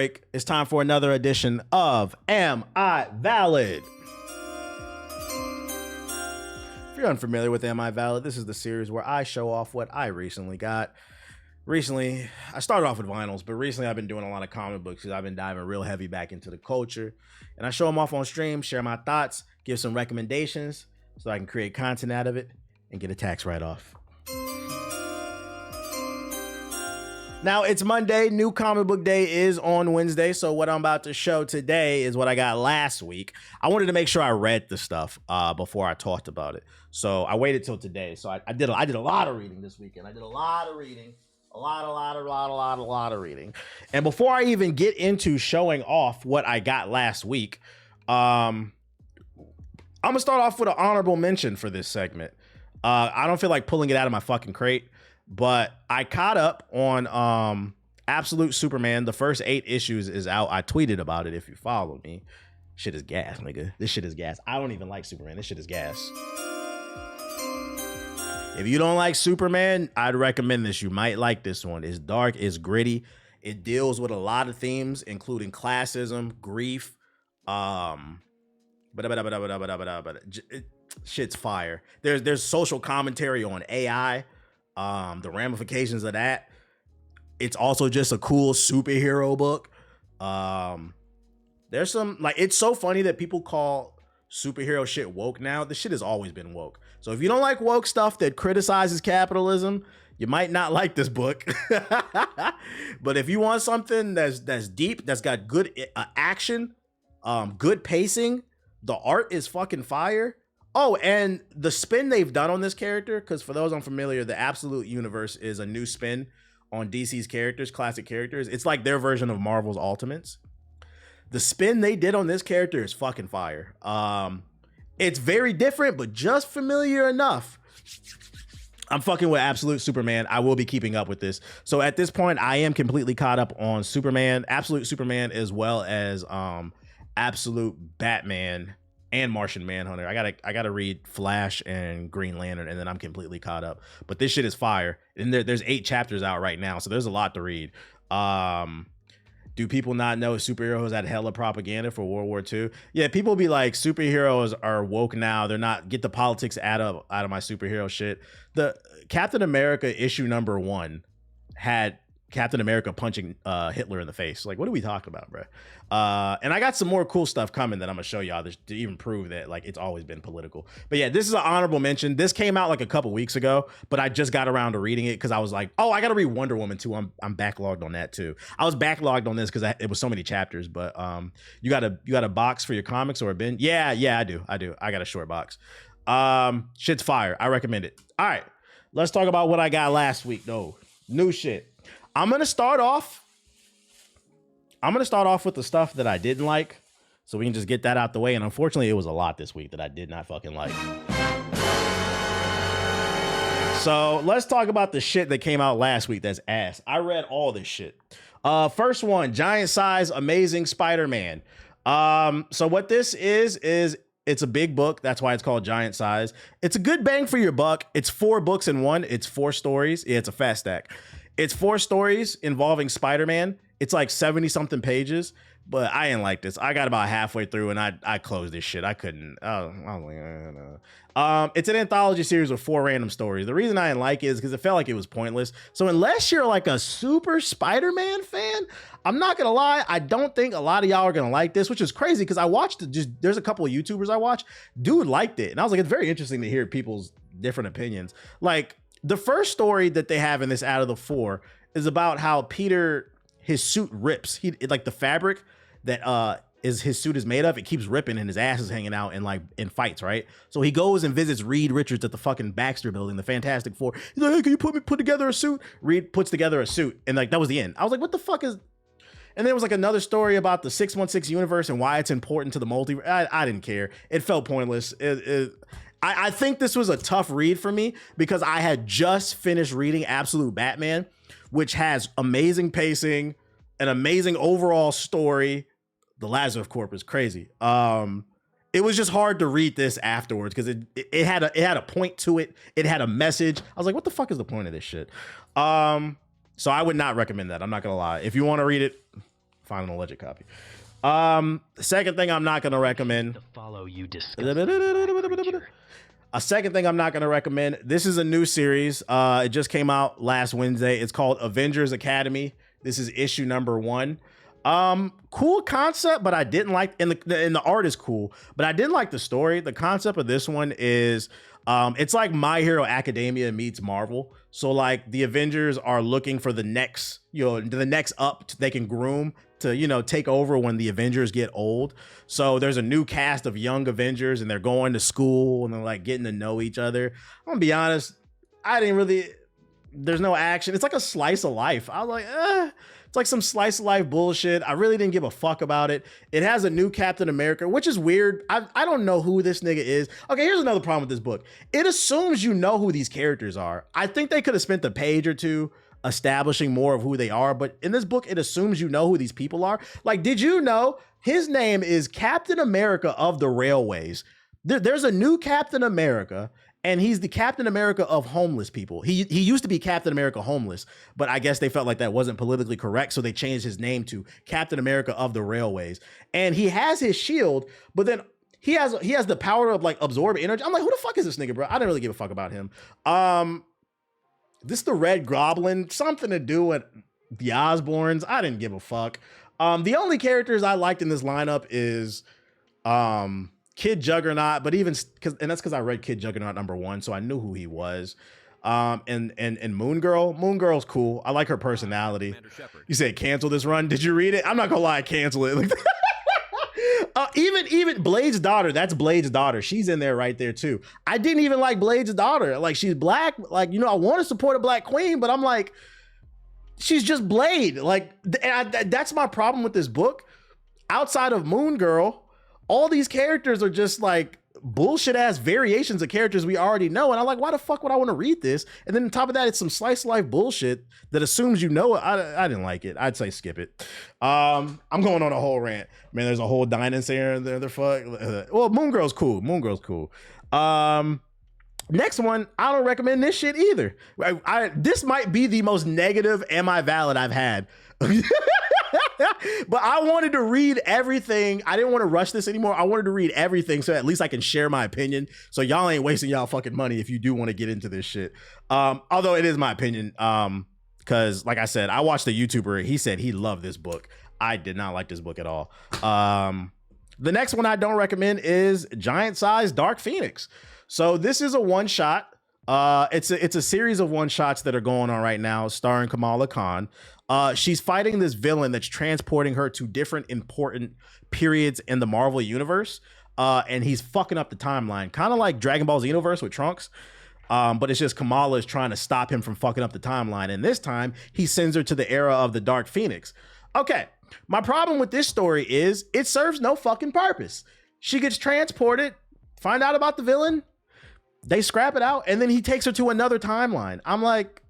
It's time for another edition of Am I Valid? If you're unfamiliar with Am I Valid, this is the series where I show off what I recently got. Recently, I started off with vinyls, but recently I've been doing a lot of comic books because I've been diving real heavy back into the culture. And I show them off on stream, share my thoughts, give some recommendations so I can create content out of it and get a tax write-off. Now, it's Monday. New comic book day is on Wednesday. So what I'm about to show today is what I got last week. I wanted to make sure I read the stuff before I talked about it. So I waited till today. So I did a lot of reading this weekend. I did a lot of reading. A lot of reading. And before I even get into showing off what I got last week, I'm going to start off with an honorable mention for this segment. I don't feel like pulling it out of my fucking crate. But I caught up on Absolute Superman. The first 8 issues is out. I tweeted about it if you follow me. Shit is gas, nigga. This shit is gas. I don't even like Superman. This shit is gas. If you don't like Superman, I'd recommend this. You might like this one. It's dark. It's gritty. It deals with a lot of themes, including classism, grief. Shit's fire. There's social commentary on AI. The ramifications of that. It's also just a cool superhero book. There's some, like, it's so funny that people call superhero shit woke now. This shit has always been woke. So if you don't like woke stuff that criticizes capitalism, you might not like this book. But if you want something that's deep, that's got good action, good pacing, the art is fucking fire. Oh, and the spin they've done on this character, because for those unfamiliar, the Absolute Universe is a new spin on DC's characters, classic characters. It's like their version of Marvel's Ultimates. The spin they did on this character is fucking fire. It's very different, but just familiar enough. I'm fucking with Absolute Superman. I will be keeping up with this. So at this point, I am completely caught up on Superman, Absolute Superman, as well as Absolute Batman and Martian Manhunter. I gotta read Flash and Green Lantern, and then I'm completely caught up. But this shit is fire. And there's 8 chapters out right now, so there's a lot to read. Do people not know superheroes had hella propaganda for World War II? Yeah, people be like, superheroes are woke now. They're not, get the politics out of my superhero shit. The Captain America issue #1 had Captain America punching Hitler in the face. Like, what are we talking about, bro? And I got some more cool stuff coming that I'm gonna show y'all to even prove that, like, it's always been political. But yeah, this is an honorable mention. This came out like a couple weeks ago, but I just got around to reading it because I was like, oh, I gotta read Wonder Woman too. I'm backlogged on that too. I was backlogged on this because it was so many chapters. But you got a box for your comics or a bin? Yeah, I do. I got a short box. Shit's fire. I recommend it. All right, let's talk about what I got last week though. New shit. I'm gonna start off with the stuff that I didn't like, so we can just get that out the way. And unfortunately, it was a lot this week that I did not fucking like. So let's talk about the shit that came out last week that's ass. I read all this shit. First one, giant size, amazing Spider-Man. So what this is it's a big book. That's why it's called giant size. It's a good bang for your buck. It's 4 books in one. It's 4 stories. Yeah, it's a fast stack. It's 4 stories involving Spider-Man. It's like 70 something pages, but I didn't like this. I got about halfway through and I closed this shit. I couldn't. It's an anthology series with 4 random stories. The reason I didn't like it is because it felt like it was pointless. So unless you're like a super Spider-Man fan, I'm not gonna lie, I don't think a lot of y'all are gonna like this, which is crazy because I watched it. There's a couple of YouTubers I watch. Dude liked it, and I was like, it's very interesting to hear people's different opinions. Like, the first story that they have in this out of the 4 is about how Peter, his suit rips. Like the fabric that his suit is made of, it keeps ripping and his ass is hanging out in fights, right? So he goes and visits Reed Richards at the fucking Baxter building, the Fantastic Four. He's like, hey, can you put together a suit? Reed puts together a suit, and like that was the end. I was like, what the fuck is? And there was like another story about the 616 universe and why it's important to the multiverse. I didn't care. It felt pointless. I think this was a tough read for me because I had just finished reading Absolute Batman, which has amazing pacing, an amazing overall story. The Lazarus Corp is crazy. It was just hard to read this afterwards because it had a point to it. It had a message. I was like, what the fuck is the point of this shit? So I would not recommend that. I'm not gonna lie. If you want to read it, find an alleged copy. Second thing I'm not going to recommend. A second thing I'm not going to recommend. This is a new series. It just came out last Wednesday. It's called Avengers Academy. This is issue number 1. Cool concept, but I didn't like, and the art is cool, but I didn't like the story. The concept of this one is, it's like My Hero Academia meets Marvel. So like the Avengers are looking for the next, the next up they can groom to, take over when the Avengers get old. So there's a new cast of young Avengers and they're going to school and they're like getting to know each other. I'm gonna be honest, there's no action. It's like a slice of life. I was like, it's like some slice of life bullshit. I really didn't give a fuck about it. It has a new Captain America, which is weird. I don't know who this nigga is. Okay, here's another problem with this book. It assumes you know who these characters are. I think they could have spent a page or two establishing more of who they are, but in this book, it assumes you know who these people are. Like, did you know his name is Captain America of the Railways? There's a new Captain America, and he's the Captain America of homeless people. He used to be Captain America homeless, but I guess they felt like that wasn't politically correct, so they changed his name to Captain America of the Railways. And he has his shield, but then he has the power of like absorb energy. I'm like, who the fuck is this nigga, bro? I didn't really give a fuck about him. This the Red Goblin, something to do with the Osborns. I didn't give a fuck. The only characters I liked in this lineup is Kid Juggernaut, but and that's because I read Kid Juggernaut #1, so I knew who he was. And Moon Girl. Moon Girl's cool. I like her personality. You said cancel this run. Did you read it? I'm not gonna lie, cancel it. Even Blade's daughter, that's Blade's daughter. She's in there right there too. I didn't even like Blade's daughter. Like, she's black. Like, I want to support a black queen, but I'm like, she's just Blade. Like, that's my problem with this book. Outside of Moon Girl, all these characters are just like bullshit ass variations of characters we already know. And I'm like, why the fuck would I want to read this? And then on top of that, it's some slice of life bullshit that assumes you know it. I didn't like it. I'd say skip it. I'm going on a whole rant. Man, there's a whole dinosaur in there. The fuck. Well, Moon Girl's cool. Moon Girl's cool. Next one, I don't recommend this shit either. This might be the most negative Am I Valid I've had. But I wanted to read everything. I didn't want to rush this anymore. I wanted to read everything so at least I can share my opinion. So y'all ain't wasting y'all fucking money if you do want to get into this shit. Although it is my opinion. Because like I said, I watched a YouTuber. He said he loved this book. I did not like this book at all. The next one I don't recommend is Giant Size Dark Phoenix. So this is a one shot. It's a series of one shots that are going on right now, starring Kamala Khan. She's fighting this villain that's transporting her to different important periods in the Marvel universe. And he's fucking up the timeline, kind of like Dragon Ball Xenoverse with Trunks. But it's just Kamala is trying to stop him from fucking up the timeline. And this time he sends her to the era of the Dark Phoenix. Okay. My problem with this story is it serves no fucking purpose. She gets transported, find out about the villain, they scrap it out, and then he takes her to another timeline. I'm like,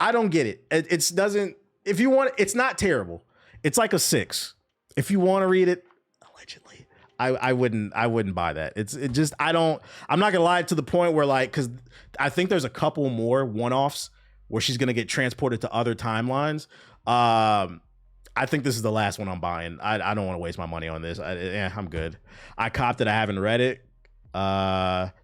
I don't get it. It doesn't, if you want, it's not terrible. It's like a 6. If you want to read it, allegedly, I wouldn't buy that. I'm not gonna lie, to the point where, like, because I think there's a couple more one-offs where she's gonna get transported to other timelines. I think this is the last one I'm buying. I don't want to waste my money on this. I'm good. I copped it. I haven't read it.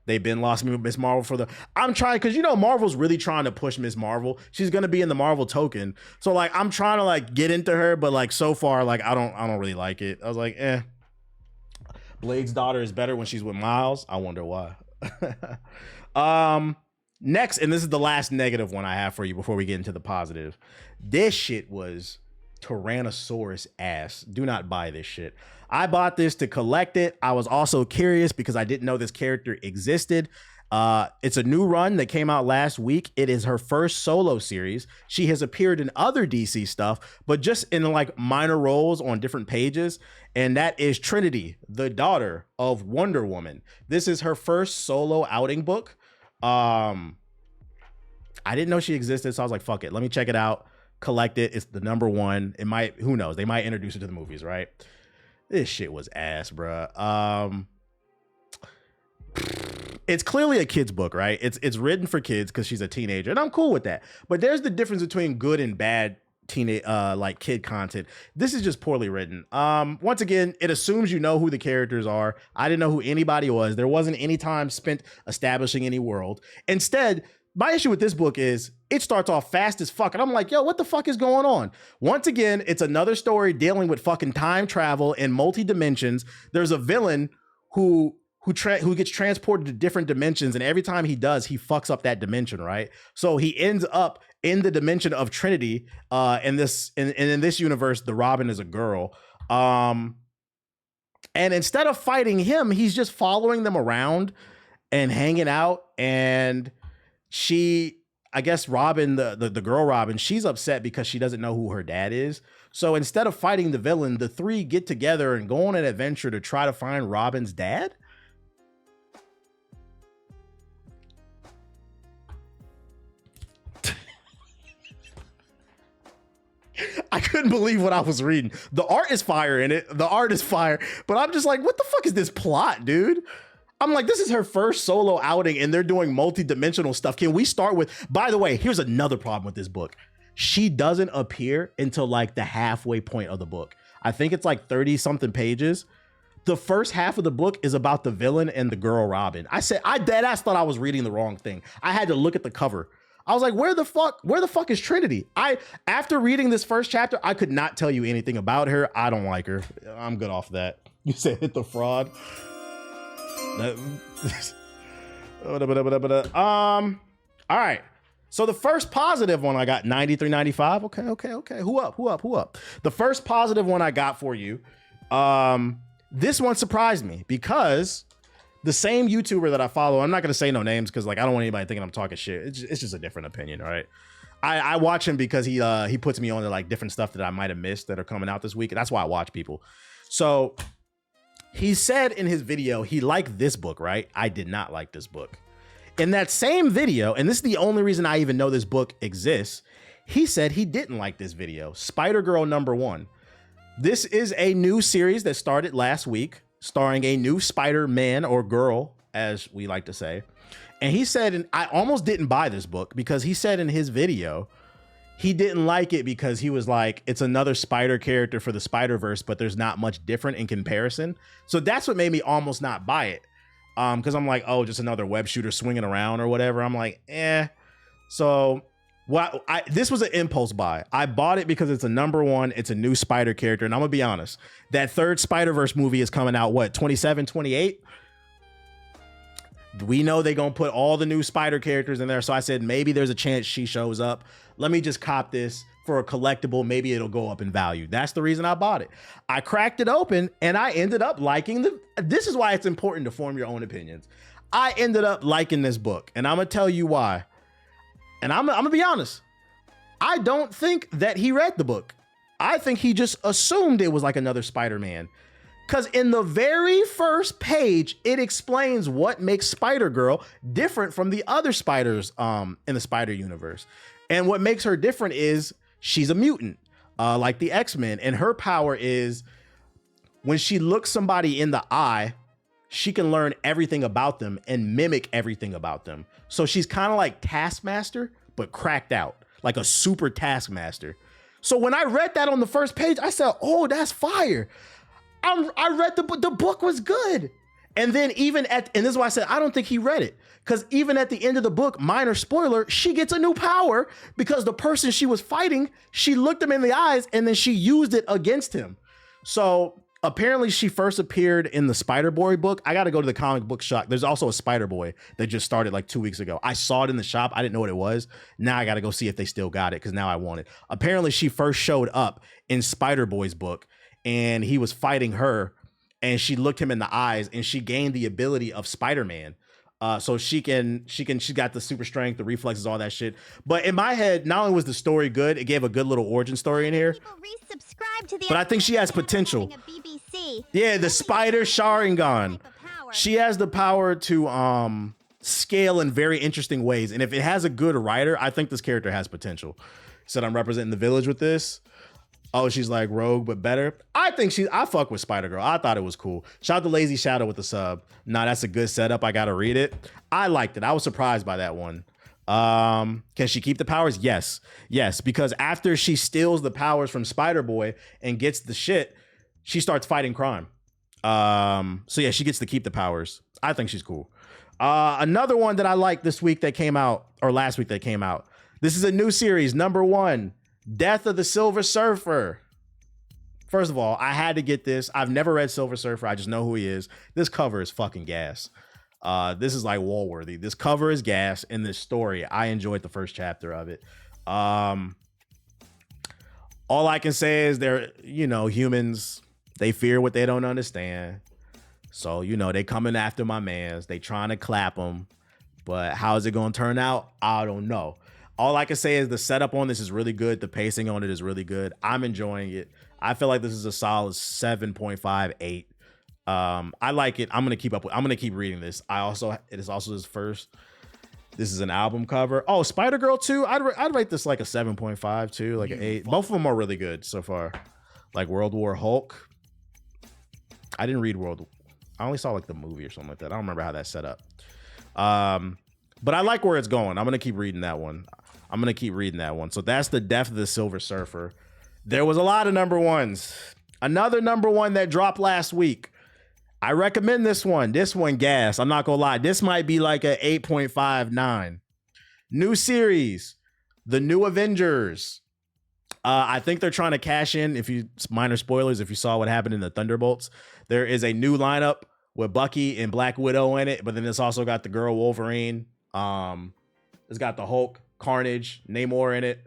They've been lost me with Miss Marvel I'm trying, because Marvel's really trying to push Miss Marvel. She's gonna be in the Marvel token, so like I'm trying to like get into her, but like so far like I don't really like it. I was like, Blade's daughter is better when she's with Miles. I wonder why. Next, and this is the last negative one I have for you before we get into the positive. This shit was Tyrannosaurus ass. Do not buy this shit. I bought this to collect it. I was also curious because I didn't know this character existed. It's a new run that came out last week. It is her first solo series. She has appeared in other DC stuff, but just in like minor roles on different pages. And that is Trinity, the daughter of Wonder Woman. This is her first solo outing book. I didn't know she existed, so I was like, fuck it. Let me check it out. Collect it. It's the #1. It might, who knows? They might introduce it to the movies, right? This shit was ass, bruh. It's clearly a kid's book, right? It's written for kids because she's a teenager, and I'm cool with that. But there's the difference between good and bad teenage like kid content. This is just poorly written. Once again, it assumes you know who the characters are. I didn't know who anybody was. There wasn't any time spent establishing any world. Instead, my issue with this book is it starts off fast as fuck. And I'm like, yo, what the fuck is going on? Once again, it's another story dealing with fucking time travel and multi-dimensions. There's a villain who gets transported to different dimensions, and every time he does, he fucks up that dimension, right? So he ends up in the dimension of Trinity. In this universe, the Robin is a girl. And instead of fighting him, he's just following them around and hanging out. And I guess Robin, the girl Robin, she's upset because she doesn't know who her dad is. So instead of fighting the villain, the three get together and go on an adventure to try to find Robin's dad. I couldn't believe what I was reading. The art is fire in it. The art is fire. But I'm just like, what the fuck is this plot, dude? I'm like, this is her first solo outing and they're doing multi-dimensional stuff. Can we start with, by the way, here's another problem with this book. She doesn't appear until like the halfway point of the book. I think it's like 30 something pages. The first half of the book is about the villain and the girl Robin. I deadass thought I was reading the wrong thing. I had to look at the cover. I was like, where the fuck is Trinity? After reading this first chapter, I could not tell you anything about her. I don't like her. I'm good off that. You said hit the fraud. All right. So the first positive one I got 93.95. Okay. Who up? The first positive one I got for you. This one surprised me because the same YouTuber that I follow, I'm not going to say no names because like I don't want anybody thinking I'm talking shit. It's just a different opinion, all right? I watch him because he puts me on to like different stuff that I might have missed that are coming out this week. That's why I watch people. So he said in his video he liked this book, right? I did not like this book. In that same video, and this is the only reason I even know this book exists, he said he didn't like this video. Spidergirl #1. This is a new series that started last week, starring a new Spider-Man or girl, as we like to say. And he said, and I almost didn't buy this book because he said in his video, he didn't like it because he was like, it's another spider character for the Spider-Verse, but there's not much different in comparison. So that's what made me almost not buy it. Because I'm like, oh, just another web shooter swinging around or whatever. I'm like, eh. So this was an impulse buy. I bought it because it's a #1. It's a new spider character. And I'm going to be honest, that third Spider-Verse movie is coming out, what, 27, 28? We know they're going to put all the new spider characters in there. So I said, maybe there's a chance she shows up. Let me just cop this for a collectible. Maybe it'll go up in value. That's the reason I bought it. I cracked it open and I ended up liking this is why it's important to form your own opinions. I ended up liking this book and I'm going to tell you why. And I'm going to be honest. I don't think that he read the book. I think he just assumed it was like another Spider-Man. Because in the very first page, it explains what makes Spider-Girl different from the other spiders in the Spider universe. And what makes her different is she's a mutant, like the X-Men. And her power is when she looks somebody in the eye, she can learn everything about them and mimic everything about them. So she's kind of like Taskmaster, but cracked out, like a super Taskmaster. So when I read that on the first page, I said, oh, that's fire. I read the book was good. And then and this is why I said, I don't think he read it. Because even at the end of the book, minor spoiler, she gets a new power because the person she was fighting, she looked him in the eyes and then she used it against him. So apparently she first appeared in the Spider-Boy book. I got to go to the comic book shop. There's also a Spider-Boy that just started like 2 weeks ago. I saw it in the shop. I didn't know what it was. Now I got to go see if they still got it because now I want it. Apparently she first showed up in Spider-Boy's book and he was fighting her and she looked him in the eyes and she gained the ability of Spider-Man. So she got the super strength, the reflexes, all that shit. But in my head, not only was the story good, it gave a good little origin story in here. But I think she has potential. Yeah, the Spider Sharingan. She has the power to scale in very interesting ways. And if it has a good writer, I think this character has potential. Said I'm representing the village with this. Oh, she's like Rogue, but better. I fuck with Spider-Girl. I thought it was cool. Shout out to Lazy Shadow with the sub. Nah, that's a good setup. I got to read it. I liked it. I was surprised by that one. Can she keep the powers? Yes. Yes, because after she steals the powers from Spider-Boy and gets the shit, she starts fighting crime. So yeah, she gets to keep the powers. I think she's cool. Another one that I like this week that came out, or last week that came out. This is a new series, #1, Death of the Silver Surfer. First of all, I had to get this. I've never read Silver Surfer. I just know who he is. This cover is fucking gas. This is like wall-worthy. This cover is gas, and this story, I enjoyed the first chapter of it. All I can say is they're, humans, they fear what they don't understand. So, they coming after my mans. They trying to clap him. But how is it going to turn out? I don't know. All I can say is the setup on this is really good. The pacing on it is really good. I'm enjoying it. I feel like this is a solid 7.5, 8. I like it. I'm going to keep reading this. It is also his first. This is an album cover. Oh, Spidergirl 2. I'd rate this like a 7.5 too, like an 8. Both of them are really good so far. Like World War Hulk. I didn't read I only saw like the movie or something like that. I don't remember how that's set up. But I like where it's going. I'm going to keep reading that one. So that's the Death of the Silver Surfer. There was a lot of #1s. Another #1 that dropped last week. I recommend this one. This one gas. I'm not going to lie. This might be like a 8.59. New series, The New Avengers. I think they're trying to cash in. Minor spoilers, if you saw what happened in the Thunderbolts, there is a new lineup with Bucky and Black Widow in it, but then it's also got the girl Wolverine. It's got the Hulk, Carnage, Namor in it.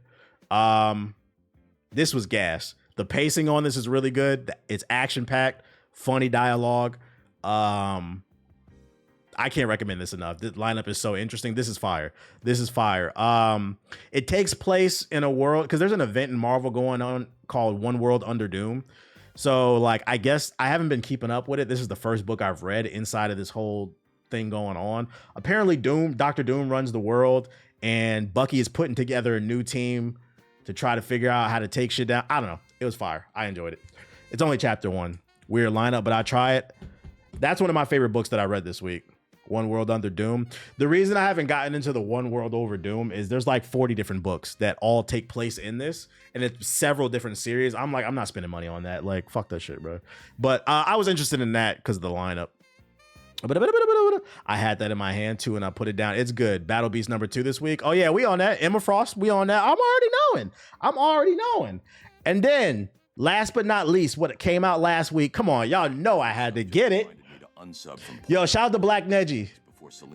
This was gas. The pacing on this is really good. It's action-packed, funny dialogue. I can't recommend this enough. The lineup is so interesting. This is fire. It takes place in a world, because there's an event in Marvel going on called One World Under Doom. So like, I guess I haven't been keeping up with it. This is the first book I've read inside of this whole thing going on. Apparently Dr. Doom runs the world, and Bucky is putting together a new team to try to figure out how to take shit down. I don't know. It was fire. I enjoyed it. It's only chapter 1. Weird lineup, but I try it. That's one of my favorite books that I read this week. One World Under Doom. The reason I haven't gotten into the One World Over Doom is there's like 40 different books that all take place in this, and it's several different series. I'm like, I'm not spending money on that. Like, fuck that shit, bro. But I was interested in that because of the lineup. I had that in my hand too, and I put it down. It's good. Battle Beast #2 this week. Oh yeah, we on that. Emma Frost, we on that. I'm already knowing. And then, last but not least, what came out last week. Come on, y'all know I had to get it. Yo, shout out to Black Neji.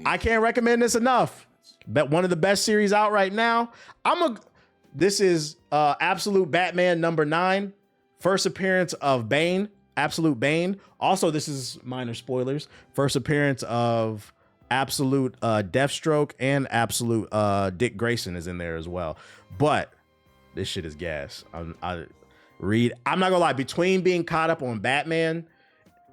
I can't recommend this enough. But one of the best series out right now. This is Absolute Batman #9. First appearance of Bane. Absolute Bane. Also, this is minor spoilers. First appearance of Absolute Deathstroke, and Absolute Dick Grayson is in there as well. But this shit is gas. I'm not gonna lie, between being caught up on Batman,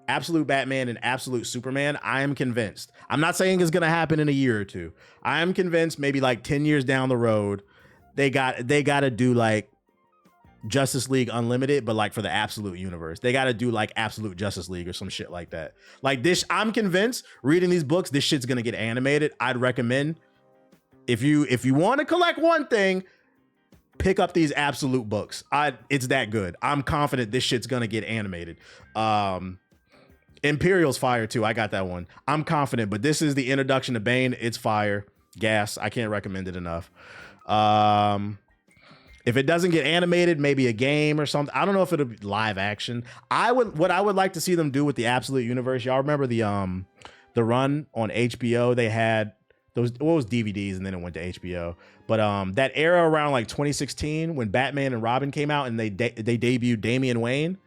Absolute Batman, and Absolute Superman, I am convinced. I'm not saying it's gonna happen in a year or two. I am convinced maybe like 10 years down the road, they gotta do like Justice League Unlimited, but like for the Absolute universe. They gotta do like Absolute Justice League or some shit like that. Like this, I'm convinced reading these books, this shit's gonna get animated. I'd recommend, if you want to collect one thing, pick up these Absolute books. It's that good. I'm confident this shit's gonna get animated. Imperial's fire too. I got that one. I'm confident, but this is the introduction to Bane. It's fire. Gas. I can't recommend it enough. If it doesn't get animated, maybe a game or something. I don't know if it'll be live action. What I would like to see them do with the Absolute universe. Y'all remember the run on HBO? They had those, what was DVDs, and then it went to HBO. But that era around like 2016 when Batman and Robin came out and they debuted Damian Wayne.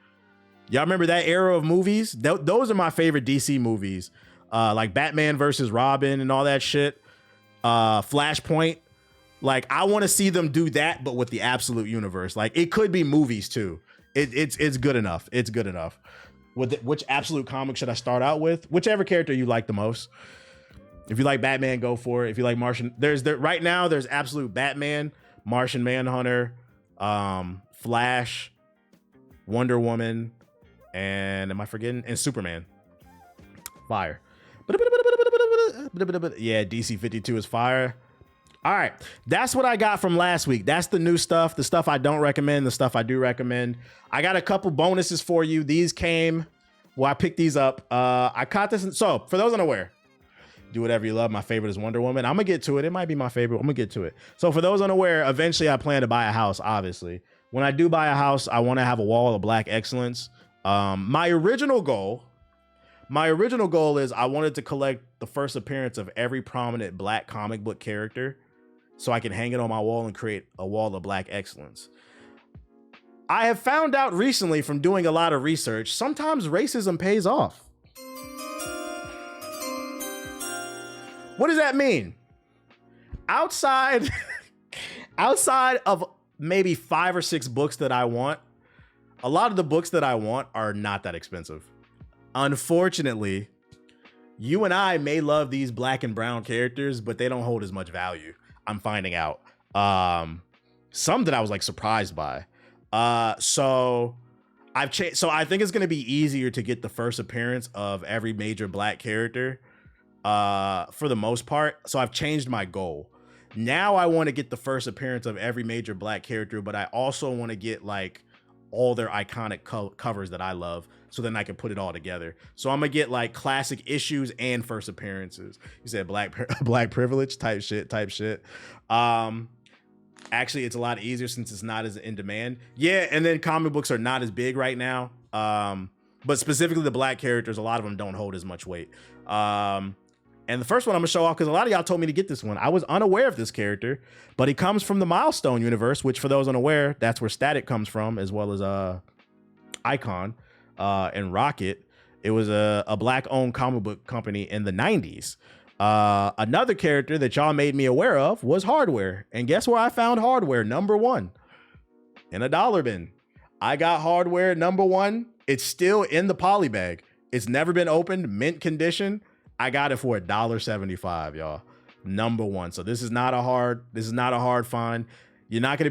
Y'all remember that era of movies? Those are my favorite DC movies. Like Batman versus Robin and all that shit. Flashpoint. Like, I want to see them do that, but with the Absolute universe. Like, it could be movies too. It's good enough. It's good enough. Which Absolute comic should I start out with? Whichever character you like the most. If you like Batman, go for it. If you like Martian, right now there's Absolute Batman, Martian Manhunter, Flash, Wonder Woman, and am I forgetting? And Superman. Fire. Yeah, DC 52 is fire. All right, that's what I got from last week. That's the new stuff, the stuff I don't recommend, the stuff I do recommend. I got a couple bonuses for you. These came, well, I picked these up. I caught this. So for those unaware, do whatever you love. My favorite is Wonder Woman. I'm gonna get to it. It might be my favorite. I'm gonna get to it. So for those unaware, eventually I plan to buy a house, obviously. When I do buy a house, I want to have a wall of Black excellence. My original goal is I wanted to collect the first appearance of every prominent Black comic book character so I can hang it on my wall and create a wall of Black excellence. I have found out recently from doing a lot of research, sometimes racism pays off. What does that mean? Outside of maybe 5 or 6 books that I want, a lot of the books that I want are not that expensive. Unfortunately, you and I may love these Black and brown characters, but they don't hold as much value. I'm finding out. Some that I was like surprised by. So I've changed. So I think it's going to be easier to get the first appearance of every major Black character for the most part. So I've changed my goal. Now I want to get the first appearance of every major Black character, but I also want to get like all their iconic covers that I love, so then I can put it all together. So I'm gonna get like classic issues and first appearances. You said black privilege type shit. Actually, it's a lot easier since it's not as in demand. Yeah, and then comic books are not as big right now. But specifically the Black characters, a lot of them don't hold as much weight. And the first one I'm gonna show off, because a lot of y'all told me to get this one. I was unaware of this character, but he comes from the Milestone universe, which for those unaware, that's where Static comes from, as well as Icon and Rocket. It was a Black-owned comic book company in the 90s. Another character that y'all made me aware of was Hardware. And guess where I found Hardware? #1 in a dollar bin. I got Hardware #1. It's still in the poly bag. It's never been opened, mint condition. I got it for $1.75, y'all. #1. So this is not a hard find. I'm not gonna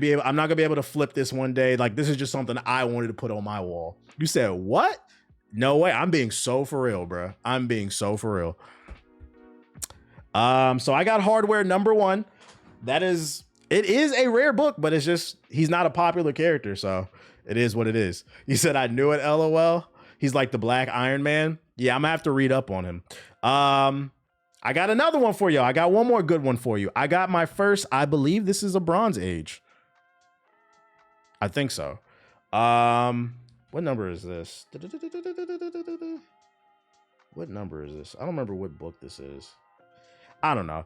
be able to flip this one day. Like, this is just something I wanted to put on my wall. You said what? No way. I'm being so for real, bro. I'm being so for real. So I got Hardware #1. It is a rare book, but it's just, he's not a popular character, so it is what it is. You said I knew it, LOL. He's like the Black Iron Man. Yeah, I'm gonna have to read up on him. I got another one for you. I got one more good one for you. I got my first, I believe this is a Bronze Age. I think so. What number is this? What number is this? I don't remember what book this is. I don't know.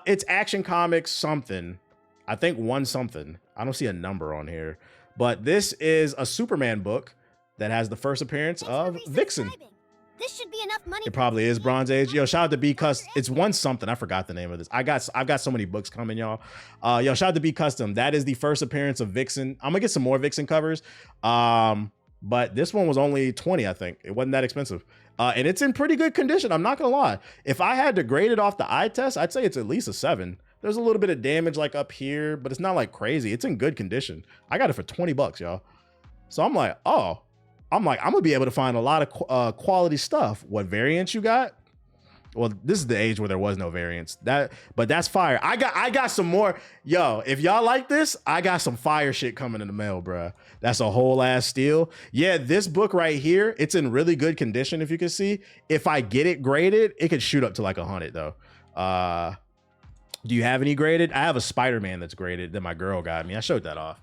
It's Action Comics something. I think 1 something. I don't see a number on here. But this is a Superman book that has the first appearance of Vixen. This should be enough money. It probably is Bronze Age. Yo, shout out to B Custom. It's 1 something. I forgot the name of this. I've got so many books coming, y'all. Yo, shout out to B Custom. That is the first appearance of Vixen. I'm gonna get some more Vixen covers. But this one was only 20, I think. It wasn't that expensive. And it's in pretty good condition. I'm not gonna lie. If I had to grade it off the eye test, I'd say it's at least a 7. There's a little bit of damage like up here, but it's not like crazy. It's in good condition. I got it for $20, y'all. So I'm like, I'm gonna be able to find a lot of quality stuff. What variants you got? Well, this is the age where there was no variants. But that's fire. I got some more. Yo, if y'all like this, I got some fire shit coming in the mail, bruh. That's a whole ass steal. Yeah, this book right here, it's in really good condition. If you can see, if I get it graded, it could shoot up to like 100 though. Do you have any graded? I have a Spider-Man that's graded that my girl got me. I showed that off.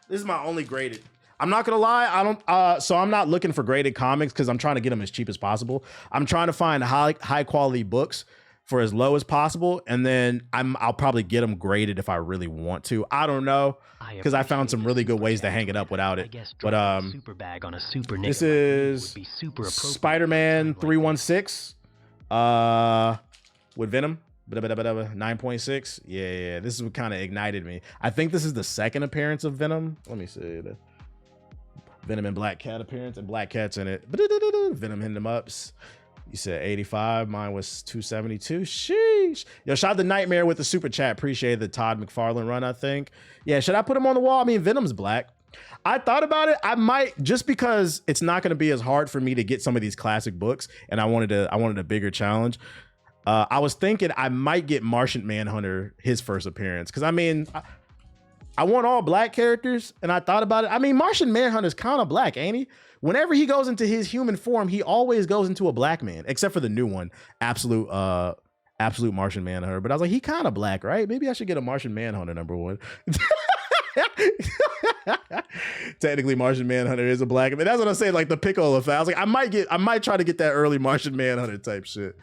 This is my only graded. I'm not gonna lie, so I'm not looking for graded comics because I'm trying to get them as cheap as possible. I'm trying to find high quality books for as low as possible, and then I'll probably get them graded if I really want to. I don't know, because I found some really good ways to hang it up without it. But super bag on a super this is Spider-Man 316 with Venom. 9.6. Yeah. This is what kind of ignited me. I think this is the second appearance of Venom. Let me see. The Venom and Black Cat appearance, and Black Cat's in it. Venom hitting them ups. You said 85. Mine was 272. Sheesh. Yo, shout out to Nightmare with the super chat. Appreciate the Todd McFarlane run, I think. Yeah, should I put him on the wall? I mean, Venom's Black. I thought about it. I might, just because it's not going to be as hard for me to get some of these classic books, and I wanted a bigger challenge. I was thinking I might get Martian Manhunter his first appearance, because I mean, I want all black characters, and I thought about it. I mean, Martian Manhunter's kind of black, ain't he? Whenever he goes into his human form, he always goes into a black man, except for the new one, Absolute Martian Manhunter. But I was like, he kind of black, right? Maybe I should get a Martian Manhunter #1. Technically, Martian Manhunter is a black man. That's what I'm saying. Like the Piccolo effect. I was like, I might try to get that early Martian Manhunter type shit.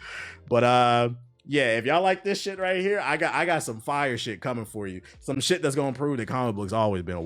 But yeah, if y'all like this shit right here, I got some fire shit coming for you. Some shit that's gonna prove that comic books always been a